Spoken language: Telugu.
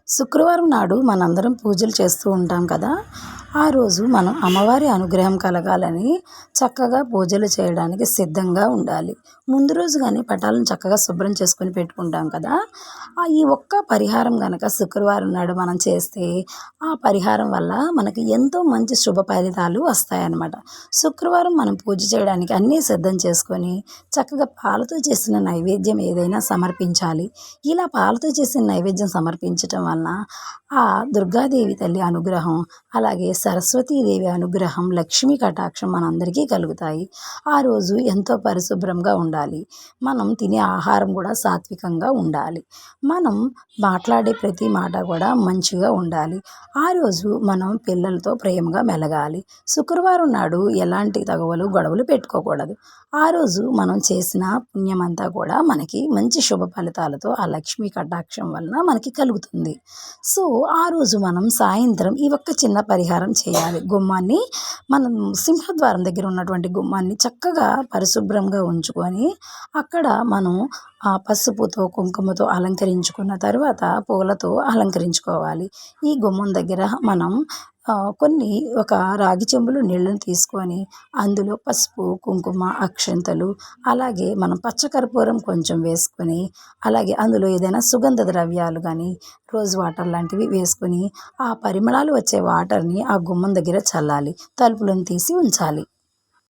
శుక్రవారం నాడు మనందరం పూజలు చేస్తూ ఉంటాం కదా! ఆ రోజు మనం అమ్మవారి అనుగ్రహం కలగాలని చక్కగా పూజలు చేయడానికి సిద్ధంగా ఉండాలి. ముందు రోజు గాని పటాలను చక్కగా శుభ్రం చేసుకొని పెట్టుకుంటాం కదా! ఈ ఒక్క పరిహారం గనక శుక్రవారం నాడు మనం చేస్తే ఆ పరిహారం వల్ల మనకి ఎంతో మంచి శుభ ఫలితాలు వస్తాయన్నమాట. శుక్రవారం మనం పూజ చేయడానికి అన్నీ సిద్ధం చేసుకొని చక్కగా పాలతో చేసిన నైవేద్యం ఏదైనా సమర్పించాలి. ఇలా పాలతో చేసిన నైవేద్యం సమర్పించటం వలన ఆ దుర్గాదేవి తల్లి అనుగ్రహం, అలాగే సరస్వతీదేవి అనుగ్రహం, లక్ష్మీ కటాక్షం మనందరికీ కలుగుతాయి. ఆ రోజు ఎంతో పరిశుభ్రంగా ఉండాలి. మనం తినే ఆహారం కూడా సాత్వికంగా ఉండాలి. మనం మాట్లాడే ప్రతి మాట కూడా మంచిగా ఉండాలి. ఆ రోజు మనం పిల్లలతో ప్రేమగా మెలగాలి. శుక్రవారం నాడు ఎలాంటి తగవలు, గొడవలు పెట్టుకోకూడదు. ఆ రోజు మనం చేసిన పుణ్యమంతా కూడా మనకి మంచి శుభ ఫలితాలతో ఆ లక్ష్మీ కటాక్షం వలన మనకి కలుగుతుంది. సో, ఆ రోజు మనం సాయంత్రం ఈ ఒక్క చిన్న పరిహారం చేయాలి. మనం సింహద్వారం దగ్గర ఉన్నటువంటి గుమ్మాన్ని చక్కగా పరిశుభ్రంగా ఉంచుకొని, అక్కడ మనం పసుపుతో, కుంకుమతో అలంకరించుకున్న తర్వాత పూలతో అలంకరించుకోవాలి. ఈ గుమ్మం దగ్గర మనం ఒక రాగి చెంబులో నీళ్ళని తీసుకొని అందులో పసుపు, కుంకుమ, అక్షింతలు, అలాగే మనం పచ్చకర్పూరం కొంచెం వేసుకొని, అలాగే అందులో ఏదైనా సుగంధ ద్రవ్యాలు కానీ, రోజ్ వాటర్ లాంటివి వేసుకొని, ఆ పరిమళాలు వచ్చే వాటర్‌ని ఆ గుమ్మం దగ్గర చల్లాలి. తలుపులను తీసి ఉంచాలి.